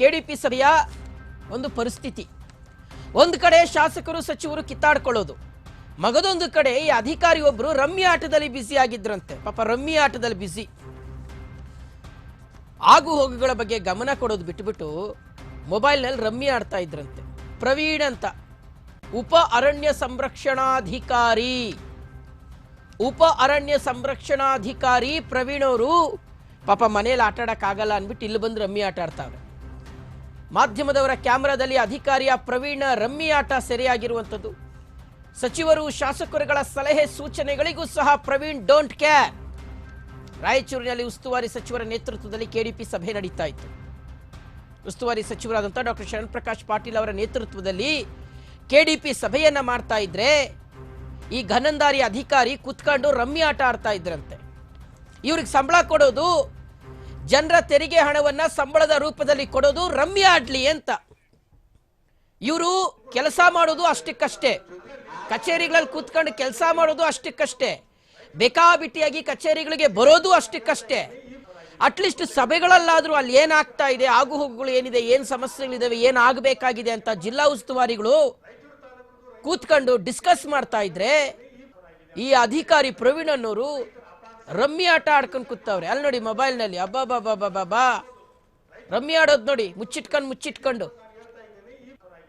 KDP ಸಭೆಯ ಒಂದು ಪರಿಸ್ಥಿತಿ. ಒಂದು ಕಡೆ ಶಾಸಕರು ಸಚಿವರು ಕಿತ್ತಾಡ್ಕೊಳ್ಳೋದು, ಮಗದೊಂದು ಕಡೆ ಈ ಅಧಿಕಾರಿ ಒಬ್ರು ರಮ್ಮಿ ಆಟದಲ್ಲಿ ಬ್ಯುಸಿ ಆಗಿದ್ರಂತೆ. ಪಾಪ ರಮ್ಮಿ ಆಟದಲ್ಲಿ ಬ್ಯುಸಿ, ಆಗು ಹೋಗುಗಳ ಬಗ್ಗೆ ಗಮನ ಕೊಡೋದು ಬಿಟ್ಟುಬಿಟ್ಟು ಮೊಬೈಲ್ನಲ್ಲಿ ರಮ್ಮಿ ಆಡ್ತಾ ಇದ್ರಂತೆ. ಪ್ರವೀಣ್ ಅಂತ ಉಪ ಅರಣ್ಯ ಸಂರಕ್ಷಣಾಧಿಕಾರಿ ಪ್ರವೀಣ್ ಅವರು ಪಾಪ ಮನೇಲಿ ಆಟ ಆಡಕ್ಕಾಗಲ್ಲ ಅಂದ್ಬಿಟ್ಟು ಇಲ್ಲಿ ಬಂದು ರಮ್ಮಿ ಆಟ ಆಡ್ತಾವ್ರೆ. ಮಾಧ್ಯಮದವರ ಕ್ಯಾಮೆರಾದಲ್ಲಿ ಅಧಿಕಾರಿಯ ಪ್ರವೀಣ ರಮ್ಮಿ ಆಟ ಸೆರೆಯಾಗಿರುವಂಥದ್ದು. ಸಚಿವರು ಶಾಸಕರುಗಳ ಸಲಹೆ ಸೂಚನೆಗಳಿಗೂ ಸಹ ಪ್ರವೀಣ್ ಡೋಂಟ್ ಕೇರ್. ರಾಯಚೂರಿನಲ್ಲಿ ಉಸ್ತುವಾರಿ ಸಚಿವರ ನೇತೃತ್ವದಲ್ಲಿ ಕೆಡಿಪಿ ಸಭೆ ನಡೀತಾ ಇತ್ತು. ಉಸ್ತುವಾರಿ ಸಚಿವರಾದಂಥ ಡಾಕ್ಟರ್ ಶರಣ್ ಪ್ರಕಾಶ್ ಪಾಟೀಲ್ ಅವರ ನೇತೃತ್ವದಲ್ಲಿ ಕೆಡಿಪಿ ಸಭೆಯನ್ನ ಮಾಡ್ತಾ ಇದ್ರೆ ಈ ಘನಂದಾರಿ ಅಧಿಕಾರಿ ಕುತ್ಕೊಂಡು ರಮ್ಮಿ ಆಟ ಆಡ್ತಾ ಇದ್ರಂತೆ. ಇವ್ರಿಗೆ ಸಂಬಳ ಕೊಡೋದು, ಜನರ ತೆರಿಗೆ ಹಣವನ್ನ ಸಂಬಳದ ರೂಪದಲ್ಲಿ ಕೊಡೋದು, ರಮ್ಮಿ ಆಡ್ಲಿ ಅಂತ. ಇವರು ಕೆಲಸ ಮಾಡೋದು ಅಷ್ಟಕ್ಕಷ್ಟೇ, ಕಚೇರಿಗಳಲ್ಲಿ ಕೂತ್ಕೊಂಡು ಕೆಲಸ ಮಾಡೋದು ಅಷ್ಟಕ್ಕಷ್ಟೇ, ಬೇಕಾಬಿಟ್ಟಿಯಾಗಿ ಕಚೇರಿಗಳಿಗೆ ಬರೋದು ಅಷ್ಟಕ್ಕಷ್ಟೇ. ಅಟ್ಲೀಸ್ಟ್ ಸಭೆಗಳಲ್ಲಾದ್ರೂ ಅಲ್ಲಿ ಏನಾಗ್ತಾ ಇದೆ, ಆಗು ಹೋಗುಗಳು ಏನಿದೆ, ಏನ್ ಸಮಸ್ಯೆಗಳಿದಾವೆ, ಏನಾಗಬೇಕಾಗಿದೆ ಅಂತ ಜಿಲ್ಲಾ ಉಸ್ತುವಾರಿಗಳು ಕೂತ್ಕೊಂಡು ಡಿಸ್ಕಸ್ ಮಾಡ್ತಾ ಇದ್ರೆ ಈ ಅಧಿಕಾರಿ ಪ್ರವೀಣ್ ಅನ್ನೋರು ರಮ್ಮಿ ಆಟ ಆಡ್ಕೊಂಡು ಕೂತವ್ರೆ. ಅಲ್ಲಿ ನೋಡಿ ಮೊಬೈಲ್ನಲ್ಲಿ ಅಬ್ಬಾ ರಮ್ಮಿ ಆಡೋದು ನೋಡಿ, ಮುಚ್ಚಿಟ್ಕೊಂಡು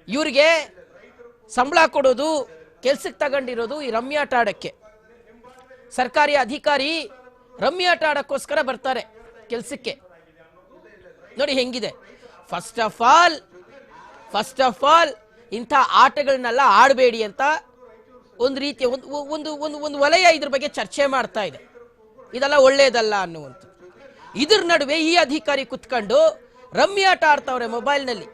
ಇವ್ರಿಗೆ ಸಂಬಳ ಕೊಡೋದು, ಕೆಲ್ಸಕ್ಕೆ ತಗೊಂಡಿರೋದು ಈ ರಮ್ಮಿ ಆಟ ಆಡಕ್ಕೆ. ಸರ್ಕಾರಿ ಅಧಿಕಾರಿ ರಮ್ಮಿ ಆಟ ಆಡಕ್ಕೋಸ್ಕರ ಬರ್ತಾರೆ ಕೆಲ್ಸಕ್ಕೆ. ನೋಡಿ ಹೆಂಗಿದೆ. ಫಸ್ಟ್ ಆಫ್ ಆಲ್ ಇಂಥ ಆಟಗಳನ್ನೆಲ್ಲ ಆಡಬೇಡಿ ಅಂತ ಒಂದು ರೀತಿಯ ಒಂದು ವಲಯ ಇದ್ರ ಬಗ್ಗೆ ಚರ್ಚೆ ಮಾಡ್ತಾ ಇದೆ. ಇದೆಲ್ಲ ಒಳ್ಳೇದಲ್ಲ ಅನ್ನುವಂಥ. ಇದ್ರ ನಡುವೆ ಈ ಅಧಿಕಾರಿ ಕುತ್ಕೊಂಡು ರಮ್ಮಿ ಆಟ ಆಡ್ತಾವ್ರೆ ಮೊಬೈಲ್ನಲ್ಲಿ.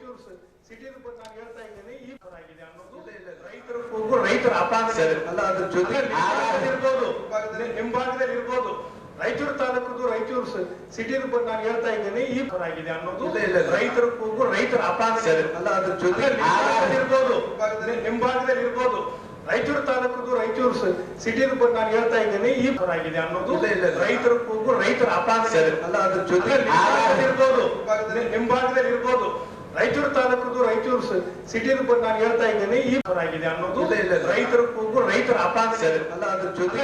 ರಾಯಚೂರು ತಾಲೂಕು ರಾಯಚೂರು ಸಿಟಿ ನಾನು ಹೇಳ್ತಾ ಇದ್ದೇನೆ ಈ ಆಗಿದೆ ಅನ್ನೋದು ರೈತರ ಕೂಗು, ರೈತರ ಅಪಾಂಗ ಅಲ್ಲ, ಅದ್ರ ಜೊತೆ ಇರ್ಬೋದು, ನಿಮ್ಮ ಭಾಗದಲ್ಲಿ ಇರ್ಬೋದು. ರಾಯಚೂರು ತಾಲೂಕು ರಾಯಚೂರು ಸಿಟಿ ನಾನು ಹೇಳ್ತಾ ಇದ್ದೇನೆ ಈ ಆಗಿದೆ ಅನ್ನೋದು ರೈತರ ಕೂಗು, ರೈತರ ಅಪಾಂಗ ಅಲ್ಲ, ಅದ್ರ ಜೊತೆ ಇರ್ಬೋದು, ನಿಮ್ಮ ಭಾಗದಲ್ಲಿ ಇರ್ಬೋದು. ರಾಯಚೂರು ತಾಲೂಕು ರಾಯಚೂರು ಸಿಟಿ ನಾನು ಹೇಳ್ತಾ ಇದ್ದೇನೆ ಈ ಆಗಿದೆ ಅನ್ನೋದು ರೈತರ ಕೂಗು, ರೈತರ ಅಪಾಂಗ ಅಲ್ಲ, ಅದ್ರ ಜೊತೆ